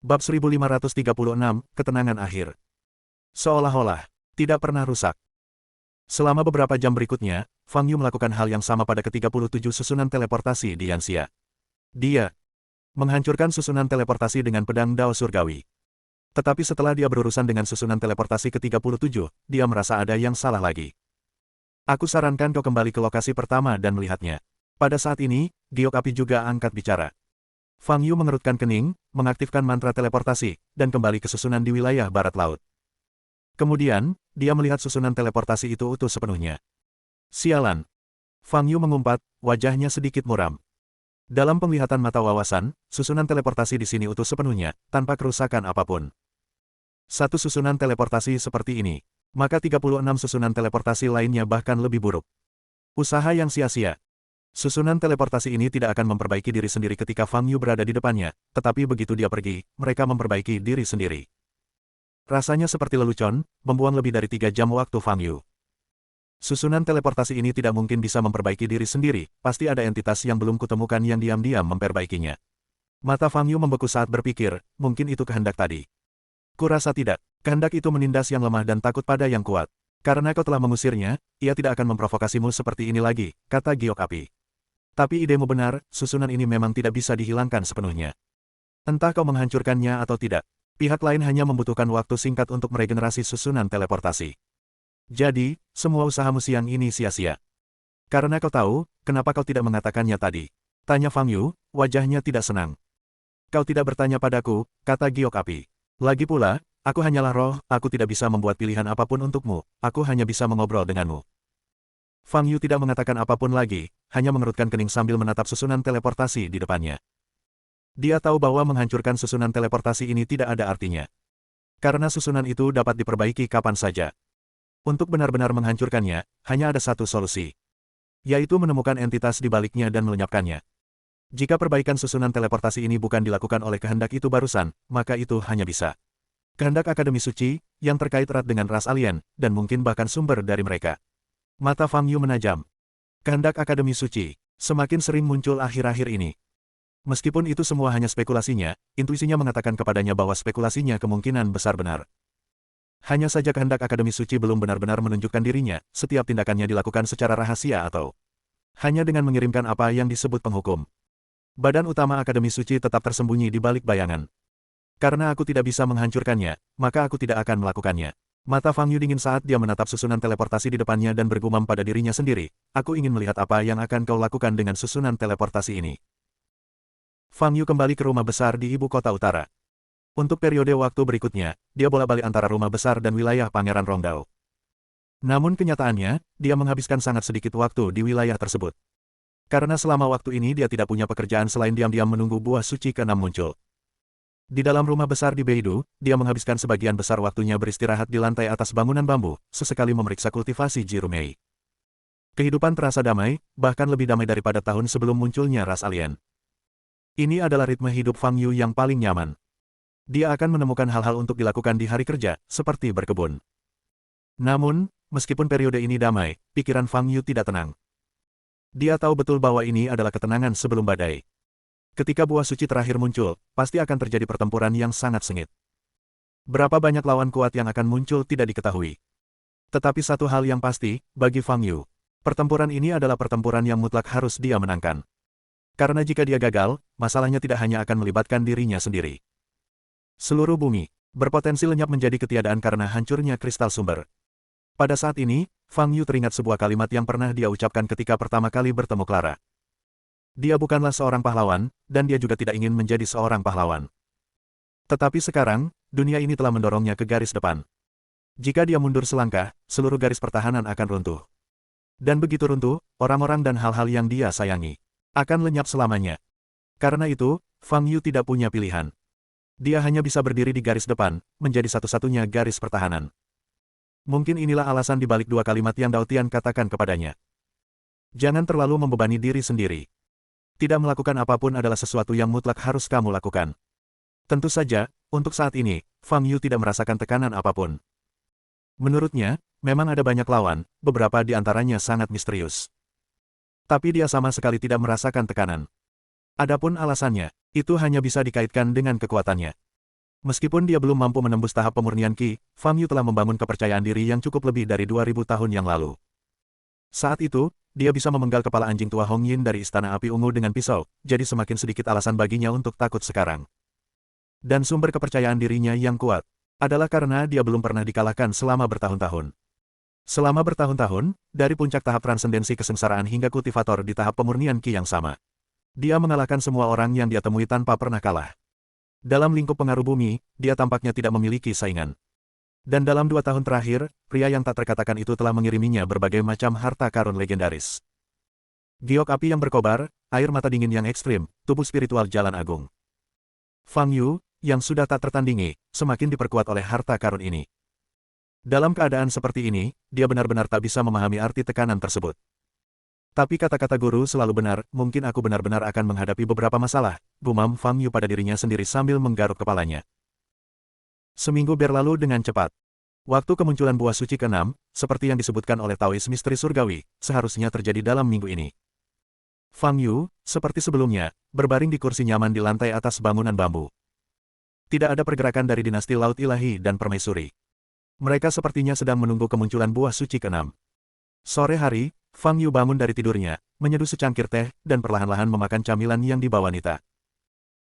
Bab 1536, Ketenangan Akhir. Seolah-olah tidak pernah rusak. Selama beberapa jam berikutnya, Fang Yu melakukan hal yang sama pada ke-37 susunan teleportasi di Yanxia. Dia menghancurkan susunan teleportasi dengan pedang Dao Surgawi. Tetapi setelah dia berurusan dengan susunan teleportasi ke-37, dia merasa ada yang salah lagi. Aku sarankan kau kembali ke lokasi pertama dan melihatnya. Pada saat ini, Giok Api juga angkat bicara. Fang Yu mengerutkan kening, mengaktifkan mantra teleportasi, dan kembali ke susunan di wilayah barat laut. Kemudian, dia melihat susunan teleportasi itu utuh sepenuhnya. Sialan. Fang Yu mengumpat, wajahnya sedikit muram. Dalam penglihatan mata wawasan, susunan teleportasi di sini utuh sepenuhnya, tanpa kerusakan apapun. Satu susunan teleportasi seperti ini, maka 36 susunan teleportasi lainnya bahkan lebih buruk. Usaha yang sia-sia. Susunan teleportasi ini tidak akan memperbaiki diri sendiri ketika Fang Yu berada di depannya, tetapi begitu dia pergi, mereka memperbaiki diri sendiri. Rasanya seperti lelucon, membuang lebih dari 3 jam waktu Fang Yu. Susunan teleportasi ini tidak mungkin bisa memperbaiki diri sendiri, pasti ada entitas yang belum kutemukan yang diam-diam memperbaikinya. Mata Fang Yu membeku saat berpikir, mungkin itu kehendak tadi. Kurasa tidak, kehendak itu menindas yang lemah dan takut pada yang kuat. Karena kau telah mengusirnya, ia tidak akan memprovokasimu seperti ini lagi, kata Giok Api. Tapi idemu benar, susunan ini memang tidak bisa dihilangkan sepenuhnya. Entah kau menghancurkannya atau tidak, pihak lain hanya membutuhkan waktu singkat untuk meregenerasi susunan teleportasi. Jadi, semua usahamu siang ini sia-sia. Karena kau tahu, kenapa kau tidak mengatakannya tadi? Tanya Fang Yu, wajahnya tidak senang. Kau tidak bertanya padaku, kata Giok Api. Lagi pula, aku hanyalah roh, aku tidak bisa membuat pilihan apapun untukmu, aku hanya bisa mengobrol denganmu. Fang Yu tidak mengatakan apapun lagi, hanya mengerutkan kening sambil menatap susunan teleportasi di depannya. Dia tahu bahwa menghancurkan susunan teleportasi ini tidak ada artinya. Karena susunan itu dapat diperbaiki kapan saja. Untuk benar-benar menghancurkannya, hanya ada satu solusi. Yaitu menemukan entitas di baliknya dan melenyapkannya. Jika perbaikan susunan teleportasi ini bukan dilakukan oleh kehendak itu barusan, maka itu hanya bisa kehendak Akademi Suci, yang terkait erat dengan ras alien, dan mungkin bahkan sumber dari mereka. Mata Fang Yu menajam. Kehendak Akademi Suci semakin sering muncul akhir-akhir ini. Meskipun itu semua hanya spekulasinya, intuisinya mengatakan kepadanya bahwa spekulasinya kemungkinan besar benar. Hanya saja kehendak Akademi Suci belum benar-benar menunjukkan dirinya, setiap tindakannya dilakukan secara rahasia atau hanya dengan mengirimkan apa yang disebut penghukum. Badan utama Akademi Suci tetap tersembunyi di balik bayangan. Karena aku tidak bisa menghancurkannya, maka aku tidak akan melakukannya. Mata Fang Yu dingin saat dia menatap susunan teleportasi di depannya dan bergumam pada dirinya sendiri, aku ingin melihat apa yang akan kau lakukan dengan susunan teleportasi ini. Fang Yu kembali ke rumah besar di ibu kota utara. Untuk periode waktu berikutnya, dia bolak-balik antara rumah besar dan wilayah Pangeran Rongdao. Namun kenyataannya, dia menghabiskan sangat sedikit waktu di wilayah tersebut. Karena selama waktu ini dia tidak punya pekerjaan selain diam-diam menunggu buah suci ke-6 muncul. Di dalam rumah besar di Beidou, dia menghabiskan sebagian besar waktunya beristirahat di lantai atas bangunan bambu, sesekali memeriksa kultivasi Jirumei. Kehidupan terasa damai, bahkan lebih damai daripada tahun sebelum munculnya ras alien. Ini adalah ritme hidup Fang Yu yang paling nyaman. Dia akan menemukan hal-hal untuk dilakukan di hari kerja, seperti berkebun. Namun, meskipun periode ini damai, pikiran Fang Yu tidak tenang. Dia tahu betul bahwa ini adalah ketenangan sebelum badai. Ketika buah suci terakhir muncul, pasti akan terjadi pertempuran yang sangat sengit. Berapa banyak lawan kuat yang akan muncul tidak diketahui. Tetapi satu hal yang pasti, bagi Fang Yu, pertempuran ini adalah pertempuran yang mutlak harus dia menangkan. Karena jika dia gagal, masalahnya tidak hanya akan melibatkan dirinya sendiri. Seluruh bumi berpotensi lenyap menjadi ketiadaan karena hancurnya kristal sumber. Pada saat ini, Fang Yu teringat sebuah kalimat yang pernah dia ucapkan ketika pertama kali bertemu Clara. Dia bukanlah seorang pahlawan, dan dia juga tidak ingin menjadi seorang pahlawan. Tetapi sekarang, dunia ini telah mendorongnya ke garis depan. Jika dia mundur selangkah, seluruh garis pertahanan akan runtuh. Dan begitu runtuh, orang-orang dan hal-hal yang dia sayangi akan lenyap selamanya. Karena itu, Fang Yu tidak punya pilihan. Dia hanya bisa berdiri di garis depan, menjadi satu-satunya garis pertahanan. Mungkin inilah alasan dibalik dua kalimat yang Dao Tian katakan kepadanya. Jangan terlalu membebani diri sendiri. Tidak melakukan apapun adalah sesuatu yang mutlak harus kamu lakukan. Tentu saja, untuk saat ini, Fang Yu tidak merasakan tekanan apapun. Menurutnya, memang ada banyak lawan, beberapa di antaranya sangat misterius. Tapi dia sama sekali tidak merasakan tekanan. Adapun alasannya, itu hanya bisa dikaitkan dengan kekuatannya. Meskipun dia belum mampu menembus tahap pemurnian Qi, Fang Yu telah membangun kepercayaan diri yang cukup lebih dari 2000 tahun yang lalu. Saat itu, dia bisa memenggal kepala anjing tua Hong Yin dari Istana Api Ungu dengan pisau, jadi semakin sedikit alasan baginya untuk takut sekarang. Dan sumber kepercayaan dirinya yang kuat adalah karena dia belum pernah dikalahkan selama bertahun-tahun. Selama bertahun-tahun, dari puncak tahap transendensi kesengsaraan hingga kultivator di tahap pemurnian Qi yang sama. Dia mengalahkan semua orang yang dia temui tanpa pernah kalah. Dalam lingkup pengaruh bumi, dia tampaknya tidak memiliki saingan. Dan dalam 2 tahun terakhir, pria yang tak terkatakan itu telah mengiriminya berbagai macam harta karun legendaris. Giok api yang berkobar, air mata dingin yang ekstrim, tubuh spiritual Jalan Agung. Fang Yu, yang sudah tak tertandingi, semakin diperkuat oleh harta karun ini. Dalam keadaan seperti ini, dia benar-benar tak bisa memahami arti tekanan tersebut. Tapi kata-kata guru selalu benar, mungkin aku benar-benar akan menghadapi beberapa masalah, gumam Fang Yu pada dirinya sendiri sambil menggaruk kepalanya. Seminggu berlalu dengan cepat. Waktu kemunculan buah suci ke-6, seperti yang disebutkan oleh Taois misteri surgawi, seharusnya terjadi dalam minggu ini. Fang Yu, seperti sebelumnya, berbaring di kursi nyaman di lantai atas bangunan bambu. Tidak ada pergerakan dari dinasti Laut Ilahi dan Permaisuri. Mereka sepertinya sedang menunggu kemunculan buah suci ke-6. Sore hari, Fang Yu bangun dari tidurnya, menyeduh secangkir teh, dan perlahan-lahan memakan camilan yang dibawa Nita.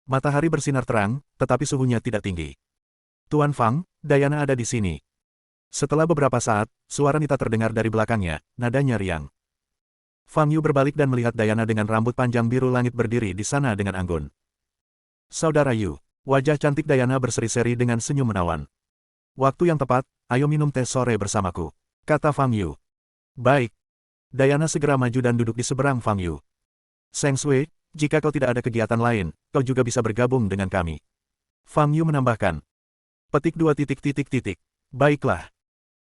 Matahari bersinar terang, tetapi suhunya tidak tinggi. Tuan Fang, Diana ada di sini. Setelah beberapa saat, suara Nita terdengar dari belakangnya, nadanya riang. Fang Yu berbalik dan melihat Diana dengan rambut panjang biru langit berdiri di sana dengan anggun. Saudara Yu, wajah cantik Diana berseri-seri dengan senyum menawan. Waktu yang tepat, ayo minum teh sore bersamaku, kata Fang Yu. Baik. Diana segera maju dan duduk di seberang Fang Yu. Seng Sui, jika kau tidak ada kegiatan lain, kau juga bisa bergabung dengan kami. Fang Yu menambahkan. Petik 2 titik titik titik. Baiklah.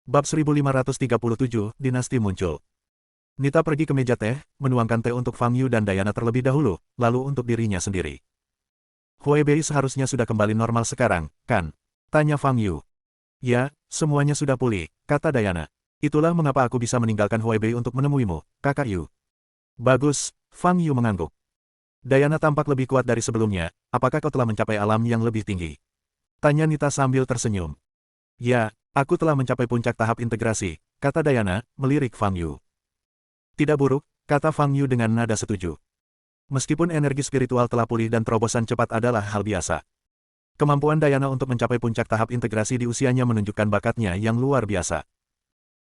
Bab 1537, Dinasti muncul. Nita pergi ke meja teh, menuangkan teh untuk Fang Yu dan Diana terlebih dahulu, lalu untuk dirinya sendiri. Huaibei seharusnya sudah kembali normal sekarang, kan? Tanya Fang Yu. Ya, semuanya sudah pulih, kata Diana. Itulah mengapa aku bisa meninggalkan Huaibei untuk menemuimu, kakak Yu. Bagus, Fang Yu mengangguk. Diana tampak lebih kuat dari sebelumnya, apakah kau telah mencapai alam yang lebih tinggi? Tanya Nita sambil tersenyum. Ya, aku telah mencapai puncak tahap integrasi, kata Diana, melirik Fang Yu. Tidak buruk, kata Fang Yu dengan nada setuju. Meskipun energi spiritual telah pulih dan terobosan cepat adalah hal biasa. Kemampuan Diana untuk mencapai puncak tahap integrasi di usianya menunjukkan bakatnya yang luar biasa.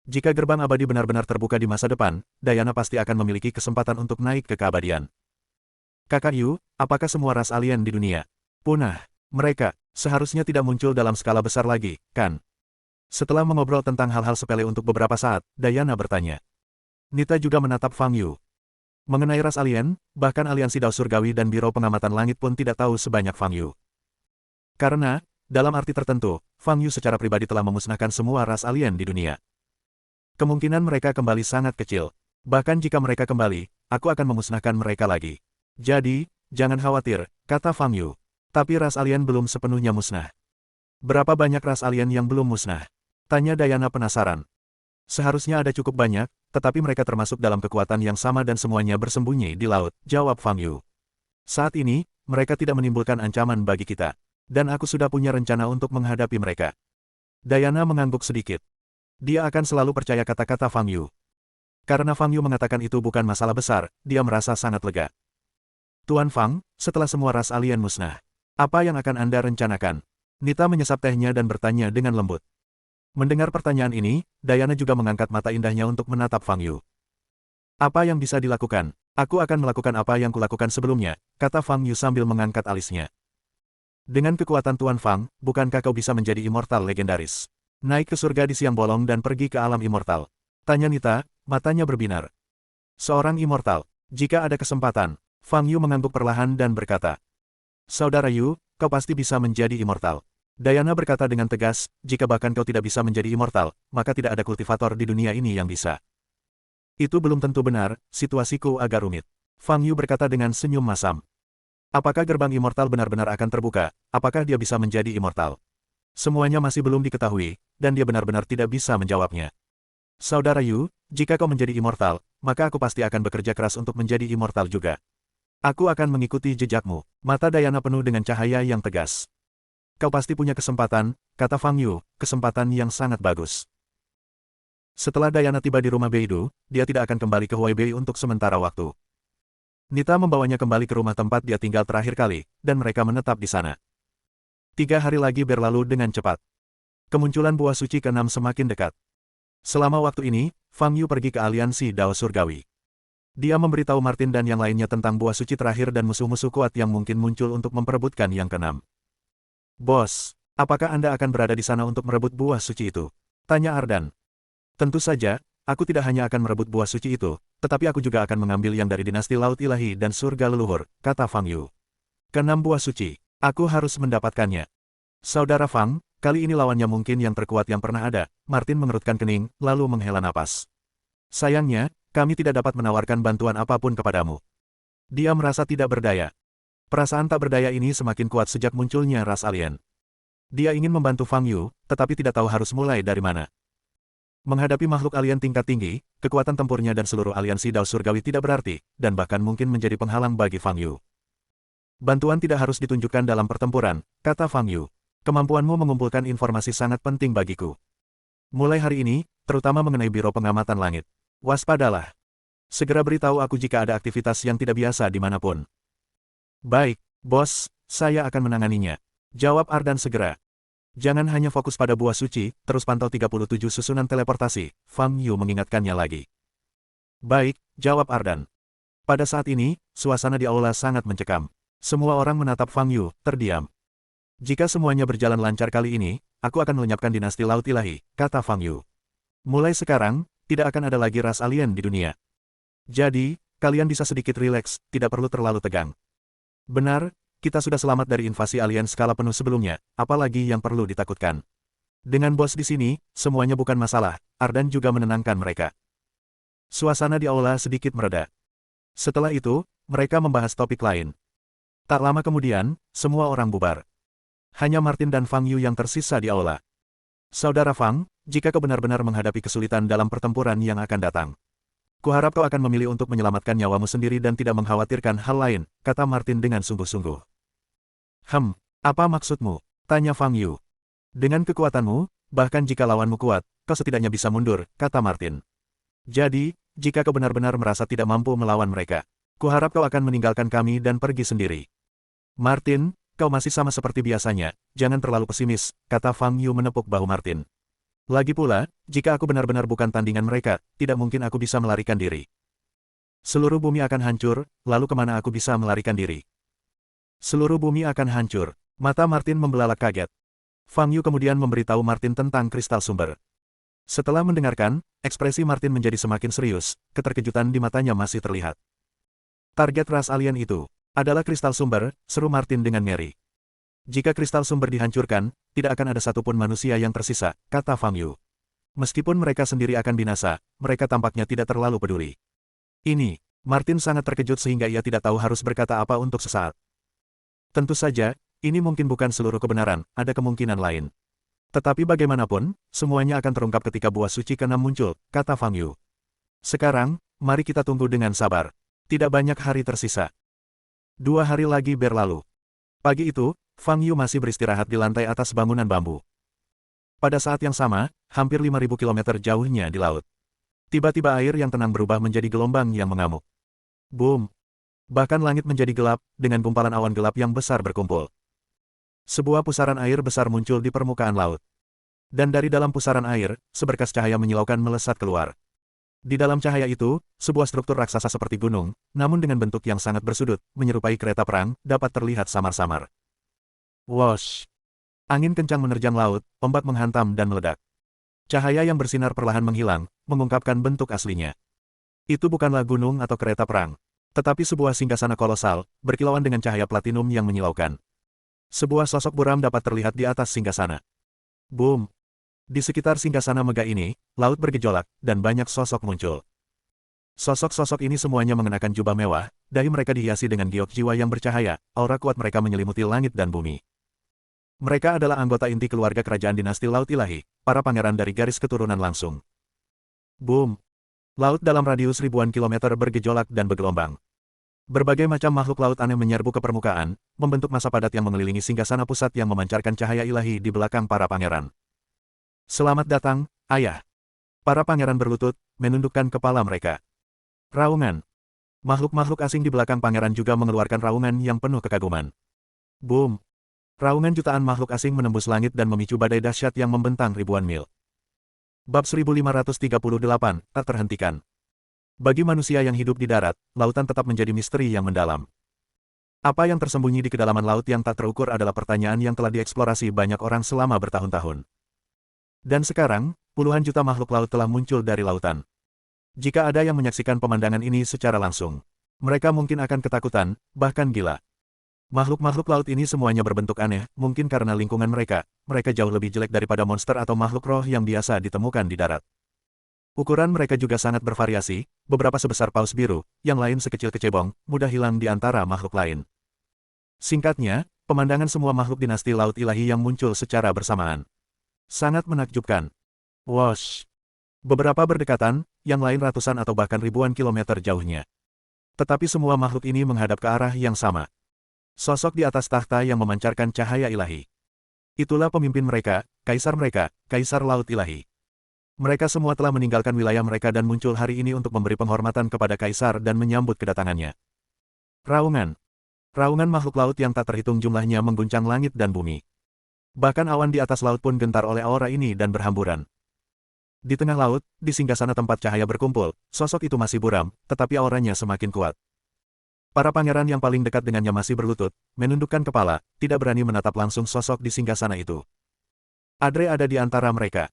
Jika gerbang abadi benar-benar terbuka di masa depan, Diana pasti akan memiliki kesempatan untuk naik ke keabadian. Kakak Yu, apakah semua ras alien di dunia punah? Mereka seharusnya tidak muncul dalam skala besar lagi, kan? Setelah mengobrol tentang hal-hal sepele untuk beberapa saat, Diana bertanya. Nita juga menatap Fang Yu. Mengenai ras alien, bahkan aliansi Dao Surgawi dan Biro Pengamatan Langit pun tidak tahu sebanyak Fang Yu. Karena, dalam arti tertentu, Fang Yu secara pribadi telah memusnahkan semua ras alien di dunia. Kemungkinan mereka kembali sangat kecil. Bahkan jika mereka kembali, aku akan memusnahkan mereka lagi. Jadi, jangan khawatir, kata Fang Yu. Tapi ras alien belum sepenuhnya musnah. Berapa banyak ras alien yang belum musnah? Tanya Diana penasaran. Seharusnya ada cukup banyak, tetapi mereka termasuk dalam kekuatan yang sama dan semuanya bersembunyi di laut, jawab Fang Yu. Saat ini, mereka tidak menimbulkan ancaman bagi kita. Dan aku sudah punya rencana untuk menghadapi mereka. Diana mengangguk sedikit. Dia akan selalu percaya kata-kata Fang Yu. Karena Fang Yu mengatakan itu bukan masalah besar, dia merasa sangat lega. Tuan Fang, setelah semua ras alien musnah, apa yang akan Anda rencanakan? Nita menyesap tehnya dan bertanya dengan lembut. Mendengar pertanyaan ini, Diana juga mengangkat mata indahnya untuk menatap Fang Yu. Apa yang bisa dilakukan? Aku akan melakukan apa yang kulakukan sebelumnya, kata Fang Yu sambil mengangkat alisnya. Dengan kekuatan Tuan Fang, bukankah kau bisa menjadi immortal legendaris? Naik ke surga di siang bolong dan pergi ke alam immortal. Tanya Nita, matanya berbinar. Seorang immortal. Jika ada kesempatan, Fang Yu mengangguk perlahan dan berkata. Saudara Yu, kau pasti bisa menjadi immortal. Diana berkata dengan tegas, jika bahkan kau tidak bisa menjadi immortal, maka tidak ada kultivator di dunia ini yang bisa. Itu belum tentu benar, situasiku agak rumit. Fang Yu berkata dengan senyum masam. Apakah gerbang immortal benar-benar akan terbuka? Apakah dia bisa menjadi immortal? Semuanya masih belum diketahui, dan dia benar-benar tidak bisa menjawabnya. Saudara Yu, jika kau menjadi immortal, maka aku pasti akan bekerja keras untuk menjadi immortal juga. Aku akan mengikuti jejakmu. Mata Diana penuh dengan cahaya yang tegas. Kau pasti punya kesempatan, kata Fang Yu, kesempatan yang sangat bagus. Setelah Diana tiba di rumah Beidou, dia tidak akan kembali ke Huaibei untuk sementara waktu. Nita membawanya kembali ke rumah tempat dia tinggal terakhir kali, dan mereka menetap di sana. 3 hari lagi berlalu dengan cepat. Kemunculan buah suci ke-6 semakin dekat. Selama waktu ini, Fang Yu pergi ke aliansi Dao Surgawi. Dia memberitahu Martin dan yang lainnya tentang buah suci terakhir dan musuh-musuh kuat yang mungkin muncul untuk memperebutkan yang ke-6. Bos, apakah Anda akan berada di sana untuk merebut buah suci itu? Tanya Ardan. Tentu saja, aku tidak hanya akan merebut buah suci itu, tetapi aku juga akan mengambil yang dari dinasti Laut Ilahi dan surga leluhur, kata Fang Yu. Ke-6 buah suci, aku harus mendapatkannya. Saudara Fang, kali ini lawannya mungkin yang terkuat yang pernah ada. Martin mengerutkan kening, lalu menghela napas. Sayangnya, kami tidak dapat menawarkan bantuan apapun kepadamu. Dia merasa tidak berdaya. Perasaan tak berdaya ini semakin kuat sejak munculnya ras alien. Dia ingin membantu Fang Yu, tetapi tidak tahu harus mulai dari mana. Menghadapi makhluk alien tingkat tinggi, kekuatan tempurnya dan seluruh aliansi Dao Surgawi tidak berarti, dan bahkan mungkin menjadi penghalang bagi Fang Yu. Bantuan tidak harus ditunjukkan dalam pertempuran, kata Fang Yu. Kemampuanmu mengumpulkan informasi sangat penting bagiku. Mulai hari ini, terutama mengenai Biro Pengamatan Langit. Waspadalah. Segera beritahu aku jika ada aktivitas yang tidak biasa dimanapun. Baik, bos, saya akan menanganinya. Jawab Ardan segera. Jangan hanya fokus pada buah suci, terus pantau 37 susunan teleportasi, Fang Yu mengingatkannya lagi. Baik, jawab Ardan. Pada saat ini, suasana di aula sangat mencekam. Semua orang menatap Fang Yu, terdiam. Jika semuanya berjalan lancar kali ini, aku akan melenyapkan dinasti Laut Ilahi, kata Fang Yu. Mulai sekarang, tidak akan ada lagi ras alien di dunia. Jadi, kalian bisa sedikit rileks, tidak perlu terlalu tegang. Benar, kita sudah selamat dari invasi alien skala penuh sebelumnya, apalagi yang perlu ditakutkan. Dengan bos di sini, semuanya bukan masalah, Ardan juga menenangkan mereka. Suasana di aula sedikit mereda. Setelah itu, mereka membahas topik lain. Tak lama kemudian, semua orang bubar. Hanya Martin dan Fang Yu yang tersisa di aula. Saudara Fang, jika kau benar-benar menghadapi kesulitan dalam pertempuran yang akan datang, kuharap kau akan memilih untuk menyelamatkan nyawamu sendiri dan tidak mengkhawatirkan hal lain, kata Martin dengan sungguh-sungguh. Apa maksudmu? Tanya Fang Yu. Dengan kekuatanmu, bahkan jika lawanmu kuat, kau setidaknya bisa mundur, kata Martin. Jadi, jika kau benar-benar merasa tidak mampu melawan mereka, kuharap kau akan meninggalkan kami dan pergi sendiri. Martin, kau masih sama seperti biasanya, jangan terlalu pesimis, kata Fang Yu menepuk bahu Martin. Lagi pula, jika aku benar-benar bukan tandingan mereka, tidak mungkin aku bisa melarikan diri. Seluruh bumi akan hancur, lalu kemana aku bisa melarikan diri? Seluruh bumi akan hancur. Mata Martin membelalak kaget. Fang Yu kemudian memberitahu Martin tentang kristal sumber. Setelah mendengarkan, ekspresi Martin menjadi semakin serius, keterkejutan di matanya masih terlihat. Target ras alien itu adalah kristal sumber, seru Martin dengan ngeri. Jika kristal sumber dihancurkan, tidak akan ada satupun manusia yang tersisa, kata Fang Yu. Meskipun mereka sendiri akan binasa, mereka tampaknya tidak terlalu peduli. Ini, Martin sangat terkejut sehingga ia tidak tahu harus berkata apa untuk sesaat. Tentu saja, ini mungkin bukan seluruh kebenaran, ada kemungkinan lain. Tetapi bagaimanapun, semuanya akan terungkap ketika buah suci ke-6 muncul, kata Fang Yu. Sekarang, mari kita tunggu dengan sabar. Tidak banyak hari tersisa. 2 hari lagi berlalu. Pagi itu, Fang Yu masih beristirahat di lantai atas bangunan bambu. Pada saat yang sama, hampir 5.000 km jauhnya di laut. Tiba-tiba air yang tenang berubah menjadi gelombang yang mengamuk. Boom! Bahkan langit menjadi gelap, dengan gumpalan awan gelap yang besar berkumpul. Sebuah pusaran air besar muncul di permukaan laut. Dan dari dalam pusaran air, seberkas cahaya menyilaukan melesat keluar. Di dalam cahaya itu, sebuah struktur raksasa seperti gunung, namun dengan bentuk yang sangat bersudut, menyerupai kereta perang, dapat terlihat samar-samar. Wosh! Angin kencang menerjang laut, ombak menghantam dan meledak. Cahaya yang bersinar perlahan menghilang, mengungkapkan bentuk aslinya. Itu bukanlah gunung atau kereta perang, tetapi sebuah singgasana kolosal, berkilauan dengan cahaya platinum yang menyilaukan. Sebuah sosok buram dapat terlihat di atas singgasana. Boom! Di sekitar singgasana megah ini, laut bergejolak, dan banyak sosok muncul. Sosok-sosok ini semuanya mengenakan jubah mewah, dahi mereka dihiasi dengan giok jiwa yang bercahaya, aura kuat mereka menyelimuti langit dan bumi. Mereka adalah anggota inti keluarga kerajaan dinasti Laut Ilahi, para pangeran dari garis keturunan langsung. Boom! Laut dalam radius ribuan kilometer bergejolak dan bergelombang. Berbagai macam makhluk laut aneh menyerbu ke permukaan, membentuk massa padat yang mengelilingi singgasana pusat yang memancarkan cahaya ilahi di belakang para pangeran. Selamat datang, ayah. Para pangeran berlutut, menundukkan kepala mereka. Raungan. Makhluk-makhluk asing di belakang pangeran juga mengeluarkan raungan yang penuh kekaguman. Boom. Raungan jutaan makhluk asing menembus langit dan memicu badai dahsyat yang membentang ribuan mil. Bab 1538, tak terhentikan. Bagi manusia yang hidup di darat, lautan tetap menjadi misteri yang mendalam. Apa yang tersembunyi di kedalaman laut yang tak terukur adalah pertanyaan yang telah dieksplorasi banyak orang selama bertahun-tahun. Dan sekarang, puluhan juta makhluk laut telah muncul dari lautan. Jika ada yang menyaksikan pemandangan ini secara langsung, mereka mungkin akan ketakutan, bahkan gila. Makhluk-makhluk laut ini semuanya berbentuk aneh, mungkin karena lingkungan mereka jauh lebih jelek daripada monster atau makhluk roh yang biasa ditemukan di darat. Ukuran mereka juga sangat bervariasi, beberapa sebesar paus biru, yang lain sekecil kecebong, mudah hilang di antara makhluk lain. Singkatnya, pemandangan semua makhluk dinasti laut ilahi yang muncul secara bersamaan. Sangat menakjubkan. Wosh! Beberapa berdekatan, yang lain ratusan atau bahkan ribuan kilometer jauhnya. Tetapi semua makhluk ini menghadap ke arah yang sama. Sosok di atas tahta yang memancarkan cahaya ilahi. Itulah pemimpin mereka, kaisar laut ilahi. Mereka semua telah meninggalkan wilayah mereka dan muncul hari ini untuk memberi penghormatan kepada kaisar dan menyambut kedatangannya. Raungan. Raungan makhluk laut yang tak terhitung jumlahnya mengguncang langit dan bumi. Bahkan awan di atas laut pun gentar oleh aura ini dan berhamburan. Di tengah laut, di singgasana tempat cahaya berkumpul, sosok itu masih buram, tetapi auranya semakin kuat. Para pangeran yang paling dekat dengannya masih berlutut, menundukkan kepala, tidak berani menatap langsung sosok di singgasana itu. Adre ada di antara mereka.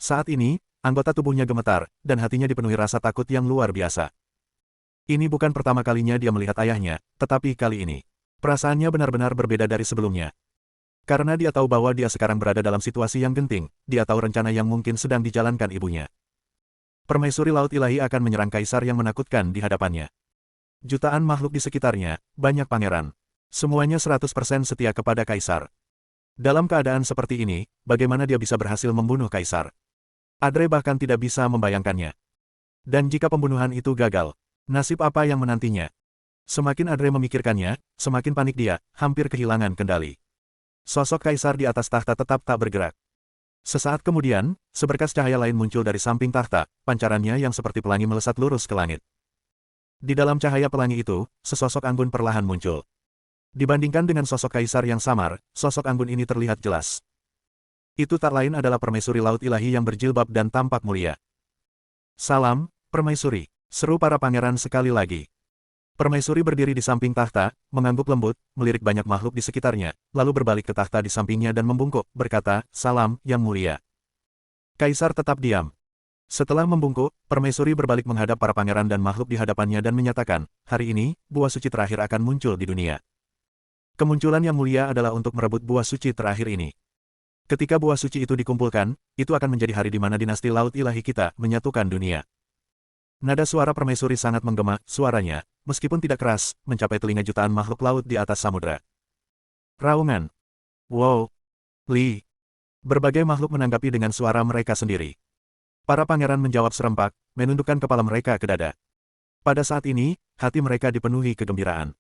Saat ini, anggota tubuhnya gemetar, dan hatinya dipenuhi rasa takut yang luar biasa. Ini bukan pertama kalinya dia melihat ayahnya, tetapi kali ini, perasaannya benar-benar berbeda dari sebelumnya. Karena dia tahu bahwa dia sekarang berada dalam situasi yang genting, dia tahu rencana yang mungkin sedang dijalankan ibunya. Permaisuri Laut Ilahi akan menyerang kaisar yang menakutkan di hadapannya. Jutaan makhluk di sekitarnya, banyak pangeran. Semuanya 100% setia kepada kaisar. Dalam keadaan seperti ini, bagaimana dia bisa berhasil membunuh kaisar? Adre bahkan tidak bisa membayangkannya. Dan jika pembunuhan itu gagal, nasib apa yang menantinya? Semakin Adre memikirkannya, semakin panik dia, hampir kehilangan kendali. Sosok kaisar di atas tahta tetap tak bergerak. Sesaat kemudian, seberkas cahaya lain muncul dari samping tahta, pancarannya yang seperti pelangi melesat lurus ke langit. Di dalam cahaya pelangi itu, sesosok anggun perlahan muncul. Dibandingkan dengan sosok kaisar yang samar, sosok anggun ini terlihat jelas. Itu tak lain adalah permaisuri laut ilahi yang berjilbab dan tampak mulia. Salam, permaisuri, seru para pangeran sekali lagi. Permaisuri berdiri di samping tahta, mengangguk lembut, melirik banyak makhluk di sekitarnya, lalu berbalik ke tahta di sampingnya dan membungkuk, berkata, "Salam, yang mulia." Kaisar tetap diam. Setelah membungkuk, permaisuri berbalik menghadap para pangeran dan makhluk di hadapannya dan menyatakan, "Hari ini, buah suci terakhir akan muncul di dunia. Kemunculan yang mulia adalah untuk merebut buah suci terakhir ini. Ketika buah suci itu dikumpulkan, itu akan menjadi hari di mana dinasti laut ilahi kita menyatukan dunia." Nada suara permaisuri sangat menggema, suaranya, meskipun tidak keras, mencapai telinga jutaan makhluk laut di atas samudera. Raungan. Wow. Li. Berbagai makhluk menanggapi dengan suara mereka sendiri. Para pangeran menjawab serempak, menundukkan kepala mereka ke dada. Pada saat ini, hati mereka dipenuhi kegembiraan.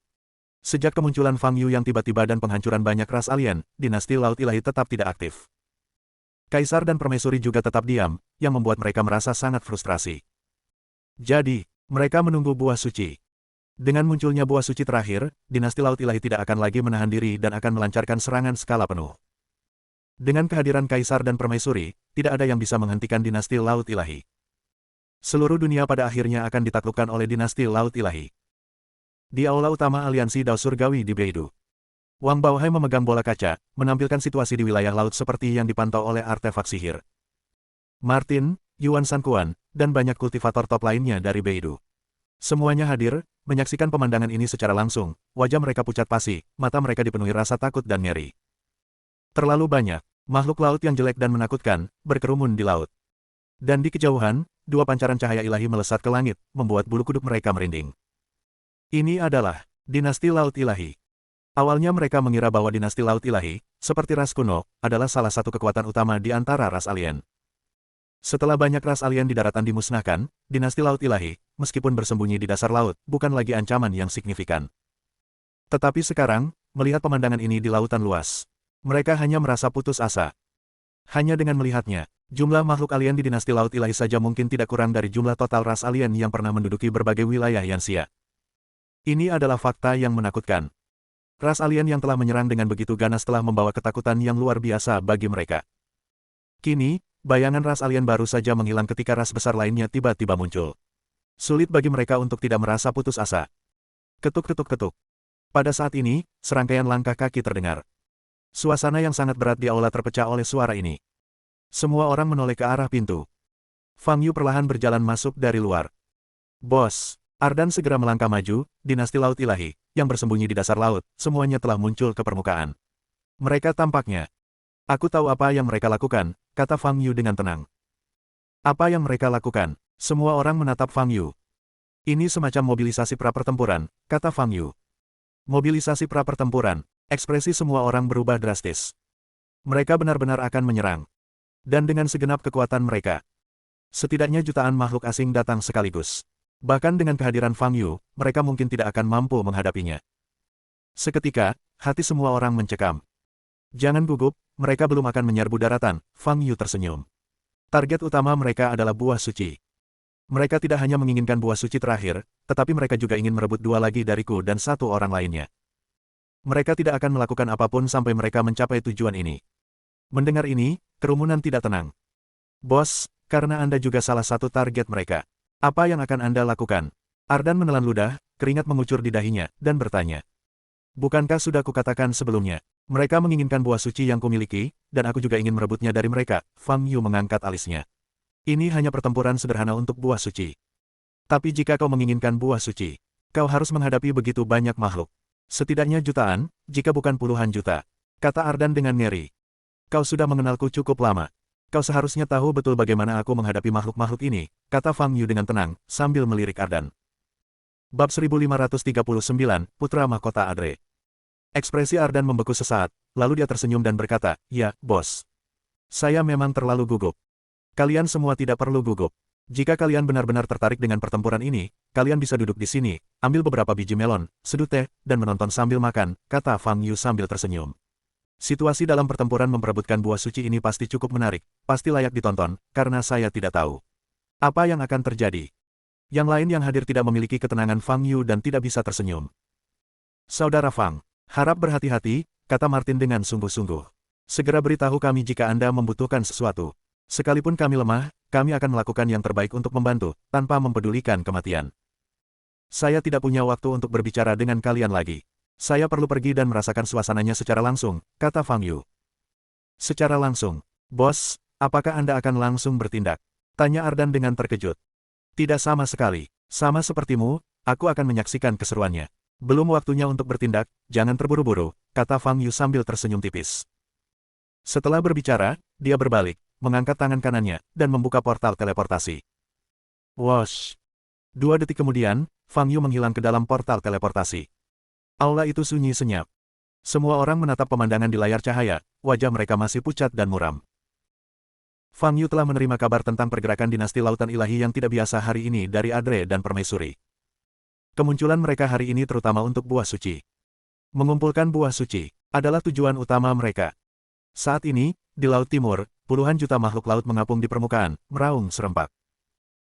Sejak kemunculan Fang Yu yang tiba-tiba dan penghancuran banyak ras alien, dinasti laut ilahi tetap tidak aktif. Kaisar dan permaisuri juga tetap diam, yang membuat mereka merasa sangat frustrasi. Jadi, mereka menunggu buah suci. Dengan munculnya buah suci terakhir, dinasti laut ilahi tidak akan lagi menahan diri dan akan melancarkan serangan skala penuh. Dengan kehadiran kaisar dan permaisuri, tidak ada yang bisa menghentikan dinasti laut ilahi. Seluruh dunia pada akhirnya akan ditaklukkan oleh dinasti laut ilahi. Di aula utama aliansi Dao Surgawi di Beidou, Wang Baohai memegang bola kaca, menampilkan situasi di wilayah laut seperti yang dipantau oleh artefak sihir. Martin, Yuan Sankuan, dan banyak kultivator top lainnya dari Beidou. Semuanya hadir, menyaksikan pemandangan ini secara langsung, wajah mereka pucat pasi, mata mereka dipenuhi rasa takut dan ngeri. Terlalu banyak makhluk laut yang jelek dan menakutkan berkerumun di laut. Dan di kejauhan, dua pancaran cahaya ilahi melesat ke langit, membuat bulu kuduk mereka merinding. Ini adalah dinasti laut ilahi. Awalnya mereka mengira bahwa dinasti laut ilahi, seperti ras kuno, adalah salah satu kekuatan utama di antara ras alien. Setelah banyak ras alien di daratan dimusnahkan, dinasti laut ilahi meskipun bersembunyi di dasar laut, bukan lagi ancaman yang signifikan. Tetapi sekarang, melihat pemandangan ini di lautan luas, mereka hanya merasa putus asa. Hanya dengan melihatnya, jumlah makhluk alien di dinasti Laut Ilahi saja mungkin tidak kurang dari jumlah total ras alien yang pernah menduduki berbagai wilayah Yanxia. Ini adalah fakta yang menakutkan. Ras alien yang telah menyerang dengan begitu ganas telah membawa ketakutan yang luar biasa bagi mereka. Kini, bayangan ras alien baru saja menghilang ketika ras besar lainnya tiba-tiba muncul. Sulit bagi mereka untuk tidak merasa putus asa. Ketuk-ketuk-ketuk. Pada saat ini, serangkaian langkah kaki terdengar. Suasana yang sangat berat di aula terpecah oleh suara ini. Semua orang menoleh ke arah pintu. Fang Yu perlahan berjalan masuk dari luar. Bos, Ardan segera melangkah maju, dinasti Laut Ilahi, yang bersembunyi di dasar laut, semuanya telah muncul ke permukaan. Mereka tampaknya. Aku tahu apa yang mereka lakukan, kata Fang Yu dengan tenang. Apa yang mereka lakukan? Semua orang menatap Fang Yu. Ini semacam mobilisasi pra-pertempuran, kata Fang Yu. Mobilisasi pra-pertempuran, ekspresi semua orang berubah drastis. Mereka benar-benar akan menyerang. Dan dengan segenap kekuatan mereka. Setidaknya jutaan makhluk asing datang sekaligus. Bahkan dengan kehadiran Fang Yu, mereka mungkin tidak akan mampu menghadapinya. Seketika, hati semua orang mencekam. Jangan gugup, mereka belum akan menyerbu daratan, Fang Yu tersenyum. Target utama mereka adalah buah suci. Mereka tidak hanya menginginkan buah suci terakhir, tetapi mereka juga ingin merebut 2 lagi dariku dan 1 orang lainnya. Mereka tidak akan melakukan apapun sampai mereka mencapai tujuan ini. Mendengar ini, kerumunan tidak tenang. Bos, karena Anda juga salah satu target mereka. Apa yang akan Anda lakukan? Ardan menelan ludah, keringat mengucur di dahinya, dan bertanya. Bukankah sudah kukatakan sebelumnya? Mereka menginginkan buah suci yang kumiliki, dan aku juga ingin merebutnya dari mereka. Fang Yu mengangkat alisnya. Ini hanya pertempuran sederhana untuk buah suci. Tapi jika kau menginginkan buah suci, kau harus menghadapi begitu banyak makhluk. Setidaknya jutaan, jika bukan puluhan juta. Kata Ardan dengan ngeri. Kau sudah mengenalku cukup lama. Kau seharusnya tahu betul bagaimana aku menghadapi makhluk-makhluk ini, kata Fang Yu dengan tenang, sambil melirik Ardan. Bab 1539, Putra Mahkota Adre. Ekspresi Ardan membeku sesaat, lalu dia tersenyum dan berkata, ya, bos. Saya memang terlalu gugup. Kalian semua tidak perlu gugup. Jika kalian benar-benar tertarik dengan pertempuran ini, kalian bisa duduk di sini, ambil beberapa biji melon, seduh teh, dan menonton sambil makan, kata Fang Yu sambil tersenyum. Situasi dalam pertempuran memperebutkan buah suci ini pasti cukup menarik, pasti layak ditonton, karena saya tidak tahu apa yang akan terjadi. Yang lain yang hadir tidak memiliki ketenangan Fang Yu dan tidak bisa tersenyum. Saudara Fang, harap berhati-hati, kata Martin dengan sungguh-sungguh. Segera beritahu kami jika Anda membutuhkan sesuatu. Sekalipun kami lemah, kami akan melakukan yang terbaik untuk membantu, tanpa mempedulikan kematian. Saya tidak punya waktu untuk berbicara dengan kalian lagi. Saya perlu pergi dan merasakan suasananya secara langsung, kata Fang Yu. Secara langsung. Bos, apakah Anda akan langsung bertindak? Tanya Ardan dengan terkejut. Tidak sama sekali. Sama sepertimu, aku akan menyaksikan keseruannya. Belum waktunya untuk bertindak, jangan terburu-buru, kata Fang Yu sambil tersenyum tipis. Setelah berbicara, dia berbalik, mengangkat tangan kanannya, dan membuka portal teleportasi. Wosh! 2 detik kemudian, Fang Yu menghilang ke dalam portal teleportasi. Aula itu sunyi senyap. Semua orang menatap pemandangan di layar cahaya, wajah mereka masih pucat dan muram. Fang Yu telah menerima kabar tentang pergerakan dinasti Lautan Ilahi yang tidak biasa hari ini dari Adre dan Permaisuri. Kemunculan mereka hari ini terutama untuk buah suci. Mengumpulkan buah suci adalah tujuan utama mereka. Saat ini, di Laut Timur, puluhan juta makhluk laut mengapung di permukaan, meraung serempak.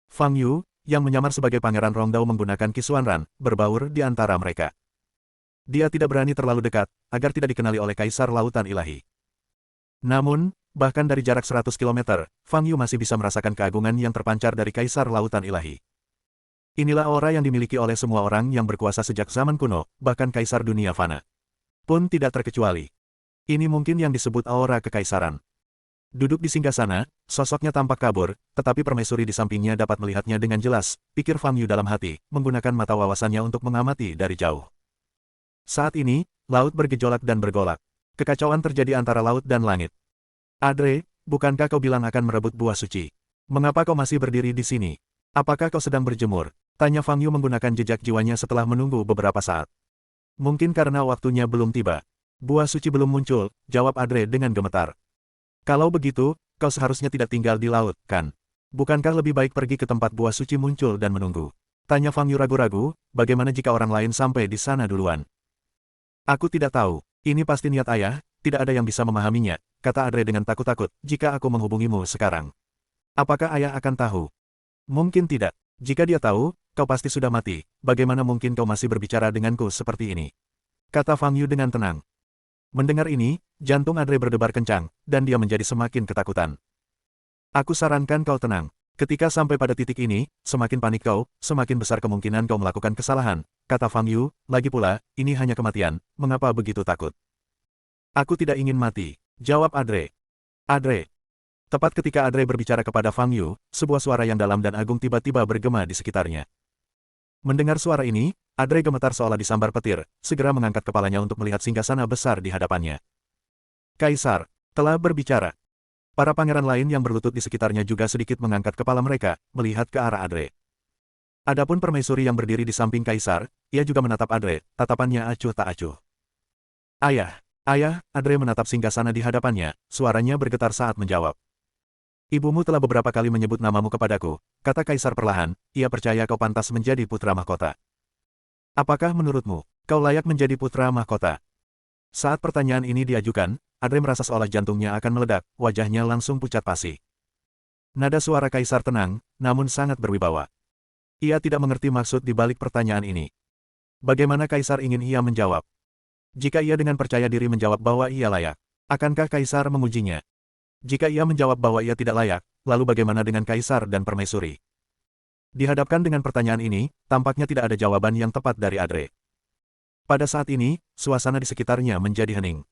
Fang Yu, yang menyamar sebagai Pangeran Rongdao menggunakan Kisuan Ran, berbaur di antara mereka. Dia tidak berani terlalu dekat, agar tidak dikenali oleh Kaisar Lautan Ilahi. Namun, bahkan dari jarak 100 km, Fang Yu masih bisa merasakan keagungan yang terpancar dari Kaisar Lautan Ilahi. Inilah aura yang dimiliki oleh semua orang yang berkuasa sejak zaman kuno, bahkan Kaisar Dunia Fana pun tidak terkecuali. Ini mungkin yang disebut aura kekaisaran. Duduk di singgasana, sosoknya tampak kabur, tetapi permaisuri di sampingnya dapat melihatnya dengan jelas, pikir Fang Yu dalam hati, menggunakan mata wawasannya untuk mengamati dari jauh. Saat ini, laut bergejolak dan bergolak. Kekacauan terjadi antara laut dan langit. Adre, bukankah kau bilang akan merebut buah suci? Mengapa kau masih berdiri di sini? Apakah kau sedang berjemur? Tanya Fang Yu menggunakan jejak jiwanya setelah menunggu beberapa saat. Mungkin karena waktunya belum tiba. Buah suci belum muncul, jawab Adre dengan gemetar. Kalau begitu, kau seharusnya tidak tinggal di laut, kan? Bukankah lebih baik pergi ke tempat buah suci muncul dan menunggu? Tanya Fang Yu ragu-ragu, bagaimana jika orang lain sampai di sana duluan? Aku tidak tahu. Ini pasti niat ayah, tidak ada yang bisa memahaminya, kata Andre dengan takut-takut, jika aku menghubungimu sekarang. Apakah ayah akan tahu? Mungkin tidak. Jika dia tahu, kau pasti sudah mati. Bagaimana mungkin kau masih berbicara denganku seperti ini? Kata Fang Yu dengan tenang. Mendengar ini, jantung Andre berdebar kencang, dan dia menjadi semakin ketakutan. Aku sarankan kau tenang. Ketika sampai pada titik ini, semakin panik kau, semakin besar kemungkinan kau melakukan kesalahan, kata Fang Yu. Lagi pula, ini hanya kematian, mengapa begitu takut? Aku tidak ingin mati, jawab Andre. Andre. Tepat ketika Andre berbicara kepada Fang Yu, sebuah suara yang dalam dan agung tiba-tiba bergema di sekitarnya. Mendengar suara ini, Andre gemetar seolah disambar petir, segera mengangkat kepalanya untuk melihat singgasana besar di hadapannya. Kaisar telah berbicara. Para pangeran lain yang berlutut di sekitarnya juga sedikit mengangkat kepala mereka, melihat ke arah Andre. Adapun permaisuri yang berdiri di samping Kaisar, ia juga menatap Andre, tatapannya acuh tak acuh. Ayah, ayah, Andre menatap singgasana di hadapannya, suaranya bergetar saat menjawab. Ibumu telah beberapa kali menyebut namamu kepadaku, kata Kaisar perlahan, ia percaya kau pantas menjadi putra mahkota. Apakah menurutmu, kau layak menjadi putra mahkota? Saat pertanyaan ini diajukan, Andre merasa seolah jantungnya akan meledak, wajahnya langsung pucat pasi. Nada suara Kaisar tenang, namun sangat berwibawa. Ia tidak mengerti maksud di balik pertanyaan ini. Bagaimana Kaisar ingin ia menjawab? Jika ia dengan percaya diri menjawab bahwa ia layak, akankah Kaisar mengujinya? Jika ia menjawab bahwa ia tidak layak, lalu bagaimana dengan Kaisar dan Permaisuri? Dihadapkan dengan pertanyaan ini, tampaknya tidak ada jawaban yang tepat dari Andre. Pada saat ini, suasana di sekitarnya menjadi hening.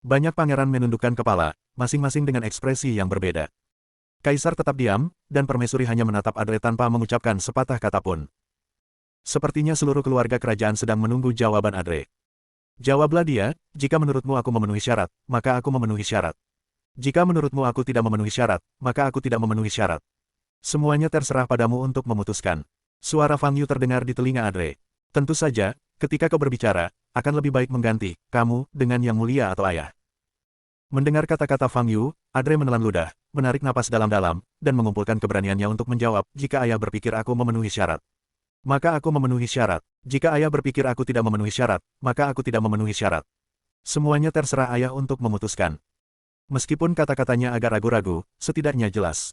Banyak pangeran menundukkan kepala, masing-masing dengan ekspresi yang berbeda. Kaisar tetap diam, dan Permaisuri hanya menatap Andre tanpa mengucapkan sepatah kata pun. Sepertinya seluruh keluarga kerajaan sedang menunggu jawaban Andre. Jawablah dia, jika menurutmu aku memenuhi syarat, maka aku memenuhi syarat. Jika menurutmu aku tidak memenuhi syarat, maka aku tidak memenuhi syarat. Semuanya terserah padamu untuk memutuskan. Suara Fang Yu terdengar di telinga Andre. Tentu saja, ketika kau berbicara, akan lebih baik mengganti kamu dengan yang mulia atau ayah. Mendengar kata-kata Fang Yu, Andre menelan ludah, menarik napas dalam-dalam, dan mengumpulkan keberaniannya untuk menjawab, jika ayah berpikir aku memenuhi syarat, maka aku memenuhi syarat. Jika ayah berpikir aku tidak memenuhi syarat, maka aku tidak memenuhi syarat. Semuanya terserah ayah untuk memutuskan. Meskipun kata-katanya agak ragu-ragu, setidaknya jelas.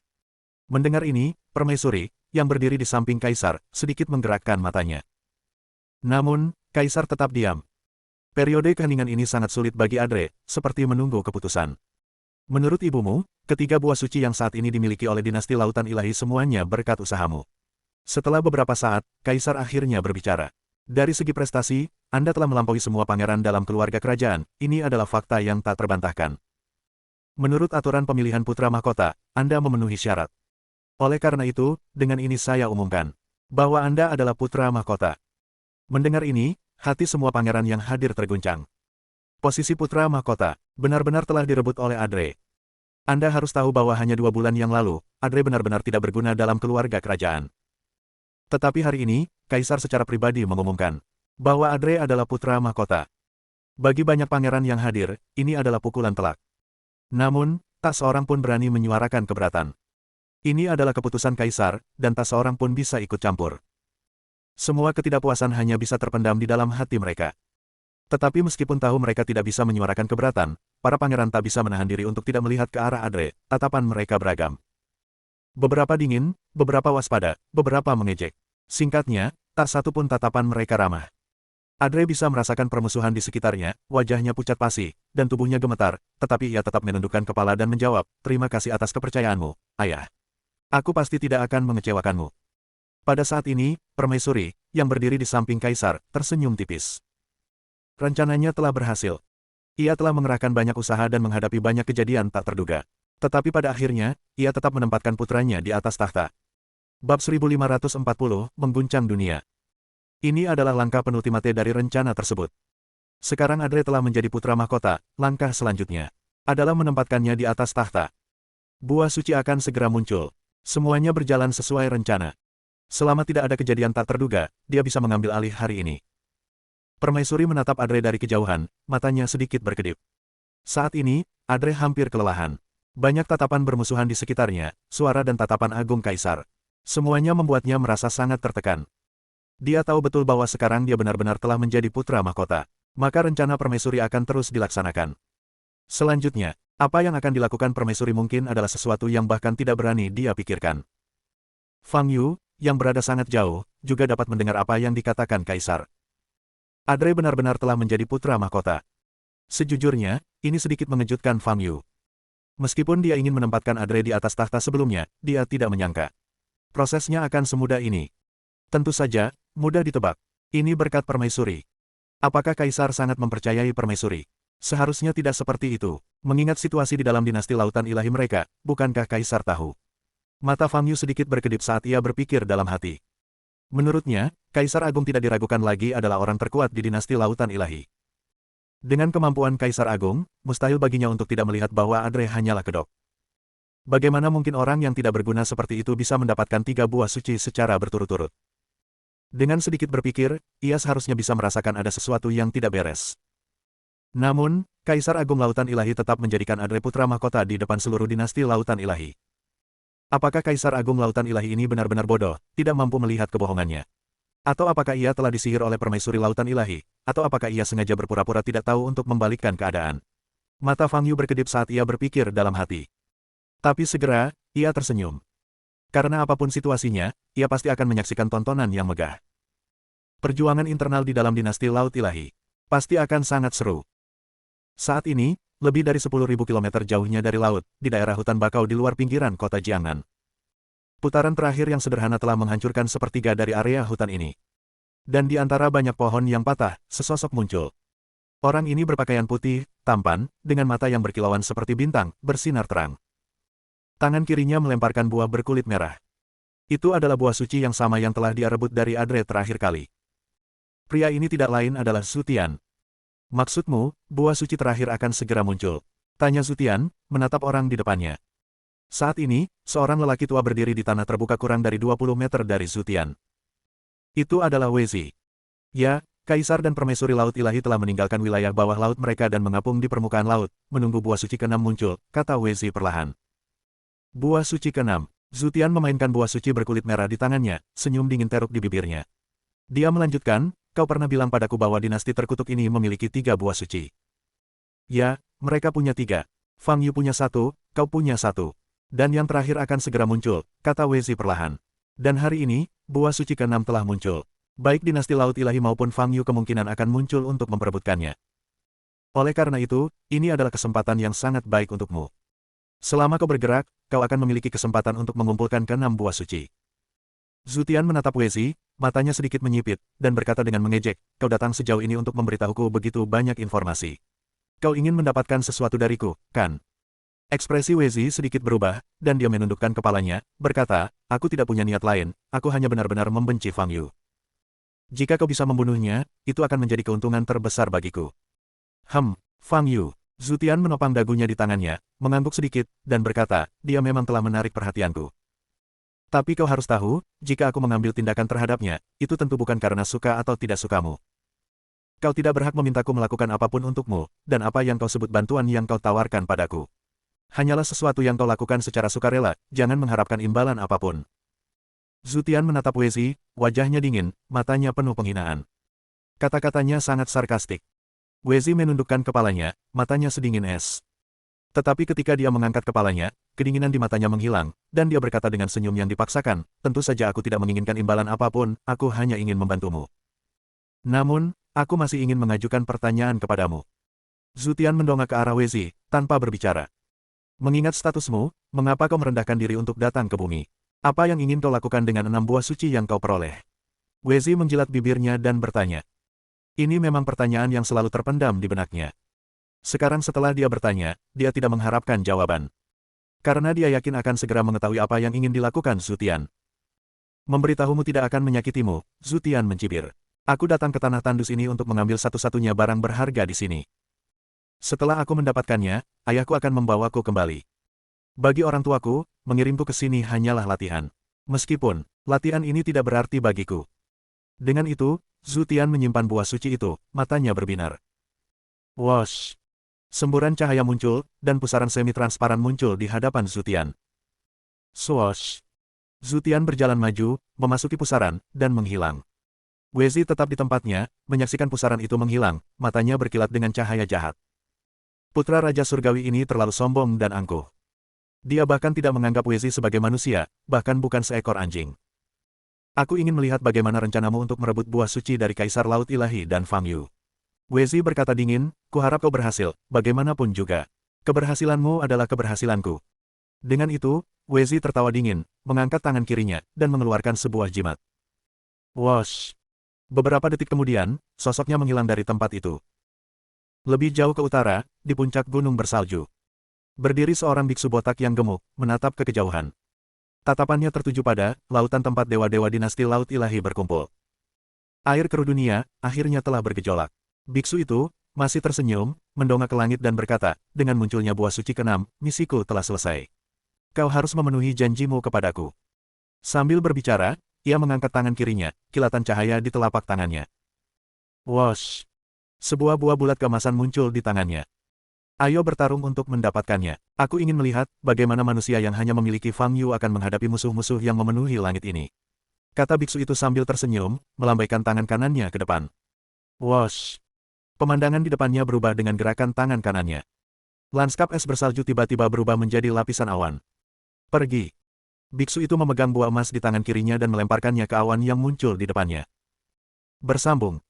Mendengar ini, Permaisuri, yang berdiri di samping Kaisar, sedikit menggerakkan matanya. Namun, Kaisar tetap diam. Periode keheningan ini sangat sulit bagi Andre, seperti menunggu keputusan. Menurut ibumu, ketiga buah suci yang saat ini dimiliki oleh dinasti lautan ilahi semuanya berkat usahamu. Setelah beberapa saat, Kaisar akhirnya berbicara. Dari segi prestasi, Anda telah melampaui semua pangeran dalam keluarga kerajaan, ini adalah fakta yang tak terbantahkan. Menurut aturan pemilihan putra mahkota, Anda memenuhi syarat. Oleh karena itu, dengan ini saya umumkan bahwa Anda adalah putra mahkota. Mendengar ini, hati semua pangeran yang hadir terguncang. Posisi putra mahkota benar-benar telah direbut oleh Andre. Anda harus tahu bahwa hanya 2 bulan yang lalu, Andre benar-benar tidak berguna dalam keluarga kerajaan. Tetapi hari ini, Kaisar secara pribadi mengumumkan bahwa Andre adalah putra mahkota. Bagi banyak pangeran yang hadir, ini adalah pukulan telak. Namun, tak seorang pun berani menyuarakan keberatan. Ini adalah keputusan Kaisar, dan tak seorang pun bisa ikut campur. Semua ketidakpuasan hanya bisa terpendam di dalam hati mereka. Tetapi meskipun tahu mereka tidak bisa menyuarakan keberatan, para pangeran tak bisa menahan diri untuk tidak melihat ke arah Andre, tatapan mereka beragam. Beberapa dingin, beberapa waspada, beberapa mengejek. Singkatnya, tak satu pun tatapan mereka ramah. Andre bisa merasakan permusuhan di sekitarnya, wajahnya pucat pasi, dan tubuhnya gemetar, tetapi ia tetap menundukkan kepala dan menjawab, terima kasih atas kepercayaanmu, ayah. Aku pasti tidak akan mengecewakanmu. Pada saat ini, Permaisuri, yang berdiri di samping Kaisar, tersenyum tipis. Rencananya telah berhasil. Ia telah mengerahkan banyak usaha dan menghadapi banyak kejadian tak terduga. Tetapi pada akhirnya, ia tetap menempatkan putranya di atas tahta. Bab 1540, mengguncang dunia. Ini adalah langkah penultimate dari rencana tersebut. Sekarang Andre telah menjadi putra mahkota, langkah selanjutnya adalah menempatkannya di atas tahta. Buah suci akan segera muncul. Semuanya berjalan sesuai rencana. Selama tidak ada kejadian tak terduga, dia bisa mengambil alih hari ini. Permaisuri menatap Andre dari kejauhan, matanya sedikit berkedip. Saat ini, Andre hampir kelelahan. Banyak tatapan bermusuhan di sekitarnya, suara dan tatapan agung Kaisar. Semuanya membuatnya merasa sangat tertekan. Dia tahu betul bahwa sekarang dia benar-benar telah menjadi putra mahkota. Maka rencana permaisuri akan terus dilaksanakan. Selanjutnya, apa yang akan dilakukan permaisuri mungkin adalah sesuatu yang bahkan tidak berani dia pikirkan. Fang Yu, yang berada sangat jauh, juga dapat mendengar apa yang dikatakan Kaisar. Adre benar-benar telah menjadi putra mahkota. Sejujurnya, ini sedikit mengejutkan Fang Yu. Meskipun dia ingin menempatkan Adre di atas tahta sebelumnya, dia tidak menyangka prosesnya akan semudah ini. Tentu saja, mudah ditebak. Ini berkat permaisuri. Apakah Kaisar sangat mempercayai permaisuri? Seharusnya tidak seperti itu. Mengingat situasi di dalam dinasti lautan ilahi mereka, bukankah Kaisar tahu? Mata Fang Yu sedikit berkedip saat ia berpikir dalam hati. Menurutnya, Kaisar Agung tidak diragukan lagi adalah orang terkuat di dinasti lautan ilahi. Dengan kemampuan Kaisar Agung, mustahil baginya untuk tidak melihat bahwa Adre hanyalah kedok. Bagaimana mungkin orang yang tidak berguna seperti itu bisa mendapatkan 3 buah suci secara berturut-turut? Dengan sedikit berpikir, ia seharusnya bisa merasakan ada sesuatu yang tidak beres. Namun, Kaisar Agung Lautan Ilahi tetap menjadikan Adre putra mahkota di depan seluruh dinasti Lautan Ilahi. Apakah Kaisar Agung Lautan Ilahi ini benar-benar bodoh, tidak mampu melihat kebohongannya? Atau apakah ia telah disihir oleh permaisuri Lautan Ilahi? Atau apakah ia sengaja berpura-pura tidak tahu untuk membalikkan keadaan? Mata Fang Yu berkedip saat ia berpikir dalam hati. Tapi segera, ia tersenyum. Karena apapun situasinya, ia pasti akan menyaksikan tontonan yang megah. Perjuangan internal di dalam dinasti Laut Ilahi pasti akan sangat seru. Saat ini, lebih dari 10.000 kilometer jauhnya dari laut, di daerah hutan bakau di luar pinggiran kota Jiangnan. Putaran terakhir yang sederhana telah menghancurkan sepertiga dari area hutan ini. Dan di antara banyak pohon yang patah, sesosok muncul. Orang ini berpakaian putih, tampan, dengan mata yang berkilauan seperti bintang, bersinar terang. Tangan kirinya melemparkan buah berkulit merah. Itu adalah buah suci yang sama yang telah dia rebut dari Adre terakhir kali. Pria ini tidak lain adalah Zutian. Maksudmu, buah suci terakhir akan segera muncul? Tanya Zutian, menatap orang di depannya. Saat ini, seorang lelaki tua berdiri di tanah terbuka kurang dari 20 meter dari Zutian. Itu adalah Wezi. Ya, Kaisar dan Permaisuri Laut Ilahi telah meninggalkan wilayah bawah laut mereka dan mengapung di permukaan laut, menunggu buah suci ke-6 muncul, kata Wezi perlahan. Buah suci ke-6. Zutian memainkan buah suci berkulit merah di tangannya, senyum dingin teruk di bibirnya. Dia melanjutkan, kau pernah bilang padaku bahwa dinasti terkutuk ini memiliki 3 buah suci. Ya, mereka punya 3. Fang Yu punya 1, kau punya 1. Dan yang terakhir akan segera muncul, kata Wezi perlahan. Dan hari ini, buah suci ke-6 telah muncul. Baik dinasti Laut Ilahi maupun Fang Yu kemungkinan akan muncul untuk memperebutkannya. Oleh karena itu, ini adalah kesempatan yang sangat baik untukmu. Selama kau bergerak, kau akan memiliki kesempatan untuk mengumpulkan ke-6 buah suci. Zutian menatap Wezi, matanya sedikit menyipit, dan berkata dengan mengejek, kau datang sejauh ini untuk memberitahuku begitu banyak informasi. Kau ingin mendapatkan sesuatu dariku, kan? Ekspresi Wezi sedikit berubah, dan dia menundukkan kepalanya, berkata, aku tidak punya niat lain, aku hanya benar-benar membenci Fang Yu. Jika kau bisa membunuhnya, itu akan menjadi keuntungan terbesar bagiku. Fang Yu. Zutian menopang dagunya di tangannya, mengangguk sedikit, dan berkata, dia memang telah menarik perhatianku. Tapi kau harus tahu, jika aku mengambil tindakan terhadapnya, itu tentu bukan karena suka atau tidak sukamu. Kau tidak berhak memintaku melakukan apapun untukmu, dan apa yang kau sebut bantuan yang kau tawarkan padaku. Hanyalah sesuatu yang kau lakukan secara sukarela, jangan mengharapkan imbalan apapun. Zutian menatap Wezi, wajahnya dingin, matanya penuh penghinaan. Kata-katanya sangat sarkastik. Wezi menundukkan kepalanya, matanya sedingin es. Tetapi ketika dia mengangkat kepalanya, kedinginan di matanya menghilang, dan dia berkata dengan senyum yang dipaksakan, tentu saja aku tidak menginginkan imbalan apapun, aku hanya ingin membantumu. Namun, aku masih ingin mengajukan pertanyaan kepadamu. Zutian mendongak ke arah Wezi, tanpa berbicara. Mengingat statusmu, mengapa kau merendahkan diri untuk datang ke bumi? Apa yang ingin kau lakukan dengan 6 buah suci yang kau peroleh? Wezi menjilat bibirnya dan bertanya. Ini memang pertanyaan yang selalu terpendam di benaknya. Sekarang setelah dia bertanya, dia tidak mengharapkan jawaban. Karena dia yakin akan segera mengetahui apa yang ingin dilakukan Zutian. Memberitahumu tidak akan menyakitimu, Zutian mencibir. Aku datang ke tanah tandus ini untuk mengambil satu-satunya barang berharga di sini. Setelah aku mendapatkannya, ayahku akan membawaku kembali. Bagi orang tuaku, mengirimku ke sini hanyalah latihan. Meskipun, latihan ini tidak berarti bagiku. Dengan itu, Zutian menyimpan buah suci itu, matanya berbinar. Wosh! Semburan cahaya muncul, dan pusaran semi-transparan muncul di hadapan Zutian. Swoosh! Zutian berjalan maju, memasuki pusaran, dan menghilang. Wei tetap di tempatnya, menyaksikan pusaran itu menghilang, matanya berkilat dengan cahaya jahat. Putra Raja Surgawi ini terlalu sombong dan angkuh. Dia bahkan tidak menganggap Wei sebagai manusia, bahkan bukan seekor anjing. Aku ingin melihat bagaimana rencanamu untuk merebut buah suci dari Kaisar Laut Ilahi dan Fang Yu. Wei berkata dingin, kuharap kau berhasil, bagaimanapun juga. Keberhasilanmu adalah keberhasilanku. Dengan itu, Wei tertawa dingin, mengangkat tangan kirinya, dan mengeluarkan sebuah jimat. Wosh! Beberapa detik kemudian, sosoknya menghilang dari tempat itu. Lebih jauh ke utara, di puncak gunung bersalju. Berdiri seorang biksu botak yang gemuk, menatap ke kejauhan. Tatapannya tertuju pada lautan tempat dewa-dewa dinasti Laut Ilahi berkumpul. Air keruh dunia, akhirnya telah bergejolak. Biksu itu, masih tersenyum, mendongak ke langit dan berkata, dengan munculnya buah suci ke-6, misiku telah selesai. Kau harus memenuhi janjimu kepadaku. Sambil berbicara, ia mengangkat tangan kirinya, kilatan cahaya di telapak tangannya. Wosh! Sebuah buah bulat keemasan muncul di tangannya. Ayo bertarung untuk mendapatkannya. Aku ingin melihat bagaimana manusia yang hanya memiliki Fang Yu akan menghadapi musuh-musuh yang memenuhi langit ini. Kata biksu itu sambil tersenyum, melambaikan tangan kanannya ke depan. Wosh! Pemandangan di depannya berubah dengan gerakan tangan kanannya. Lanskap es bersalju tiba-tiba berubah menjadi lapisan awan. Pergi! Biksu itu memegang buah emas di tangan kirinya dan melemparkannya ke awan yang muncul di depannya. Bersambung.